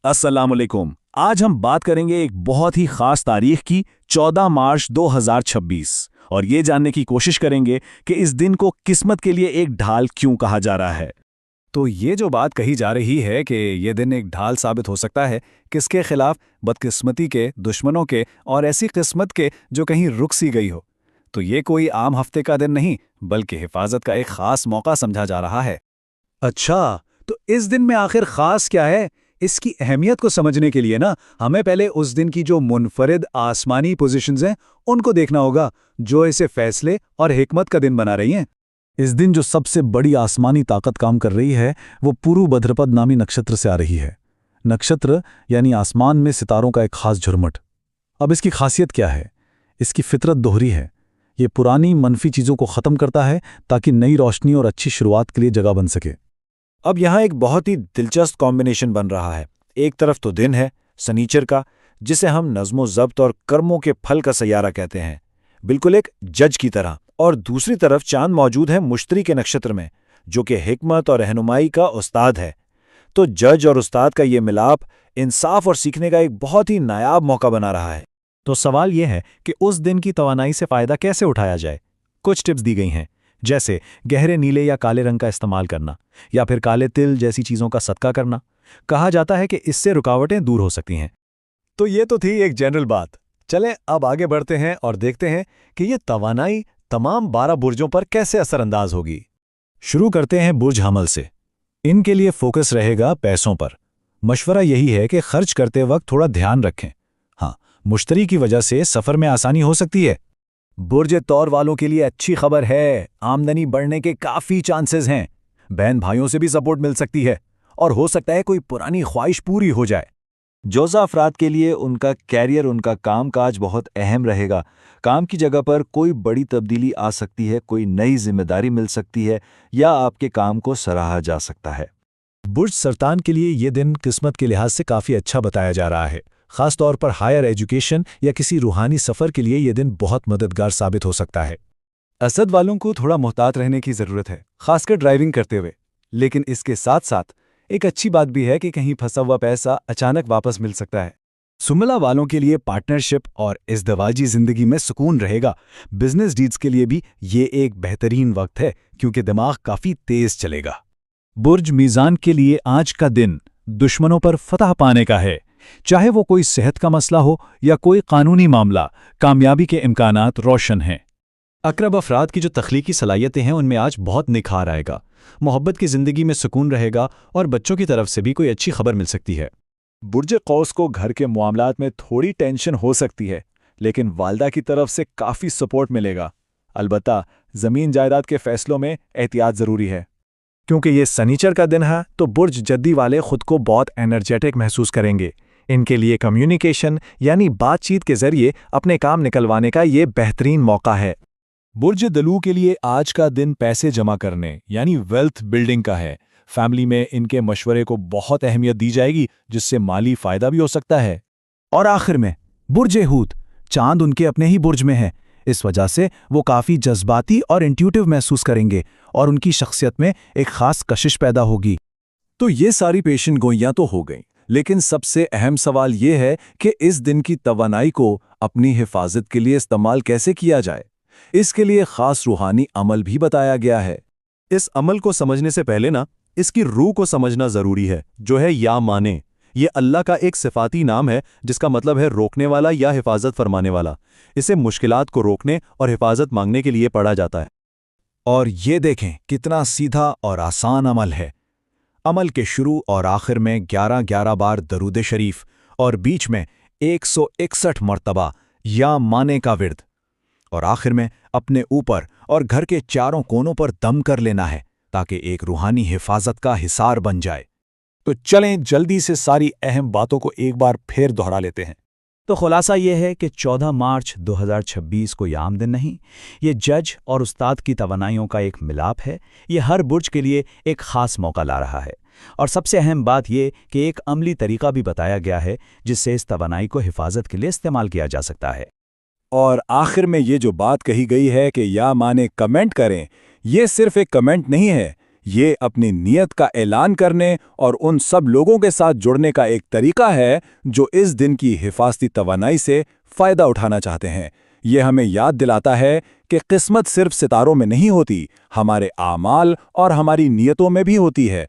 अस्सलाम वालेकुम। आज हम बात करेंगे एक बहुत ही खास तारीख की 14 मार्च 2026 और ये जानने की कोशिश करेंगे कि इस दिन को किस्मत के लिए एक ढाल क्यों कहा जा रहा है। तो ये जो बात कही जा रही है कि ये दिन एक ढाल साबित हो सकता है किसके खिलाफ, बदकिस्मती के, दुश्मनों के और ऐसी किस्मत के जो कहीं रुक सी गई हो। तो ये कोई आम हफ्ते का दिन नहीं बल्कि हिफाजत का एक खास मौका समझा जा रहा है। अच्छा, तो इस दिन में आखिर खास क्या है? इसकी अहमियत को समझने के लिए ना हमें पहले उस दिन की जो मुनफरिद आसमानी पोजीशंस हैं उनको देखना होगा जो इसे फैसले और हिकमत का दिन बना रही हैं। इस दिन जो सबसे बड़ी आसमानी ताकत काम कर रही है वो पूर्व भद्रपद नामी नक्षत्र से आ रही है। नक्षत्र यानी आसमान में सितारों का एक खास झुरमुट। अब इसकी खासियत क्या है? इसकी फितरत दोहरी है। ये पुरानी मनफी चीज़ों को ख़त्म करता है ताकि नई रोशनी और अच्छी शुरुआत के लिए जगह बन सके। अब यहाँ एक बहुत ही दिलचस्प कॉम्बिनेशन बन रहा है। एक तरफ तो दिन है शनीचर का, जिसे हम नज़्मो ज़ब्त और कर्मों के फल का सैयारा कहते हैं, बिल्कुल एक जज की तरह, और दूसरी तरफ चांद मौजूद है मुश्तरी के नक्षत्र में, जो कि हिकमत और रहनुमाई का उस्ताद है। तो जज और उस्ताद का ये मिलाप इंसाफ और सीखने का एक बहुत ही नायाब मौका बना रहा है। तो सवाल यह है कि उस दिन की तवानाई से फ़ायदा कैसे उठाया जाए। कुछ टिप्स दी गई हैं, जैसे गहरे नीले या काले रंग का इस्तेमाल करना या फिर काले तिल जैसी चीज़ों का सदका करना। कहा जाता है कि इससे रुकावटें दूर हो सकती हैं। तो ये तो थी एक जनरल बात। चलें अब आगे बढ़ते हैं और देखते हैं कि ये तवानाई तमाम 12 बुर्जों पर कैसे असरअंदाज होगी। शुरू करते हैं बुर्ज हमल से। इनके लिए फोकस रहेगा पैसों पर। मशवरा यही है कि खर्च करते वक्त थोड़ा ध्यान रखें। हाँ, मुश्तरी की वजह से सफ़र में आसानी हो सकती है। बुर्ज तौर वालों के लिए अच्छी खबर है, आमदनी बढ़ने के काफ़ी चांसेस हैं। बहन भाइयों से भी सपोर्ट मिल सकती है और हो सकता है कोई पुरानी ख्वाहिश पूरी हो जाए। जोज़ा अफराद के लिए उनका कैरियर, उनका कामकाज बहुत अहम रहेगा। काम की जगह पर कोई बड़ी तब्दीली आ सकती है, कोई नई जिम्मेदारी मिल सकती है या आपके काम को सराहा जा सकता है। बुर्ज सरतान के लिए ये दिन किस्मत के लिहाज से काफ़ी अच्छा बताया जा रहा है। ख़ास तौर पर हायर एजुकेशन या किसी रूहानी सफ़र के लिए ये दिन बहुत मददगार साबित हो सकता है। असद वालों को थोड़ा मुहतात रहने की ज़रूरत है, खासकर ड्राइविंग करते हुए। लेकिन इसके साथ साथ एक अच्छी बात भी है कि कहीं फंसा हुआ पैसा अचानक वापस मिल सकता है। सुमला वालों के लिए पार्टनरशिप और इज़्दिवाजी ज़िंदगी में सुकून रहेगा। बिजनेस डील्स के लिए भी ये एक बेहतरीन वक्त है क्योंकि दिमाग काफ़ी तेज़ चलेगा। बुर्ज मीज़ान के लिए आज का दिन दुश्मनों पर फतह पाने का है। चाहे वो कोई सेहत का मसला हो या कोई कानूनी मामला, कामयाबी के इम्कानात रोशन हैं। अकरब अफराद की जो तख्लीकी सलाहियतें हैं उनमें आज बहुत निखार आएगा। मोहब्बत की ज़िंदगी में सुकून रहेगा और बच्चों की तरफ से भी कोई अच्छी खबर मिल सकती है। बुर्ज कौस को घर के मामलात में थोड़ी टेंशन हो सकती है, लेकिन वालदा की तरफ से काफ़ी सपोर्ट मिलेगा। अलबत्ता ज़मीन जायदाद के फैसलों में एहतियात ज़रूरी है। क्योंकि ये सनीचर का दिन है तो बुर्ज जद्दी वाले खुद को बहुत एनर्जेटिक महसूस करेंगे। इनके लिए कम्युनिकेशन यानी बातचीत के जरिए अपने काम निकलवाने का ये बेहतरीन मौका है। बुर्ज दलू के लिए आज का दिन पैसे जमा करने यानी वेल्थ बिल्डिंग का है। फैमिली में इनके मशवरे को बहुत अहमियत दी जाएगी, जिससे माली फ़ायदा भी हो सकता है। और आखिर में बुर्ज हूत, चांद उनके अपने ही बुर्ज में है। इस वजह से वो काफ़ी जज्बाती और इंट्यूटिव महसूस करेंगे और उनकी शख्सियत में एक ख़ास कशिश पैदा होगी। तो ये सारी पेशन गोइयाँ तो हो गईं, लेकिन सबसे अहम सवाल ये है कि इस दिन की तवानाई को अपनी हिफाजत के लिए इस्तेमाल कैसे किया जाए। इसके लिए ख़ास रूहानी अमल भी बताया गया है। इस अमल को समझने से पहले ना इसकी रूह को समझना ज़रूरी है, जो है या माने। ये अल्लाह का एक सिफाती नाम है जिसका मतलब है रोकने वाला या हिफाजत फरमाने वाला। इसे मुश्किलात को रोकने और हिफाजत मांगने के लिए पढ़ा जाता है। और ये देखें कितना सीधा और आसान अमल है। अमल के शुरू और आखिर में 11-11 बार दरूद शरीफ और बीच में 161 मरतबा या माने का विर्द, और आखिर में अपने ऊपर और घर के चारों कोनों पर दम कर लेना है ताकि एक रूहानी हिफाजत का हिसार बन जाए। तो चलें जल्दी से सारी अहम बातों को एक बार फिर दोहरा लेते हैं। तो खुलासा ये है कि 14 मार्च 2026 को यह आम दिन नहीं, ये जज और उस्ताद की तवानाइयों का एक मिलाप है। ये हर बुर्ज के लिए एक ख़ास मौका ला रहा है और सबसे अहम बात ये कि एक अमली तरीका भी बताया गया है जिससे इस तवानाई को हिफाजत के लिए इस्तेमाल किया जा सकता है। और आखिर में ये जो बात कही गई है कि या माने कमेंट करें, ये सिर्फ एक कमेंट नहीं है, یہ اپنی نیت کا اعلان کرنے اور ان سب لوگوں کے ساتھ جڑنے کا ایک طریقہ ہے جو اس دن کی حفاظتی توانائی سے فائدہ اٹھانا چاہتے ہیں۔ یہ ہمیں یاد دلاتا ہے کہ قسمت صرف ستاروں میں نہیں ہوتی، ہمارے اعمال اور ہماری نیتوں میں بھی ہوتی ہے۔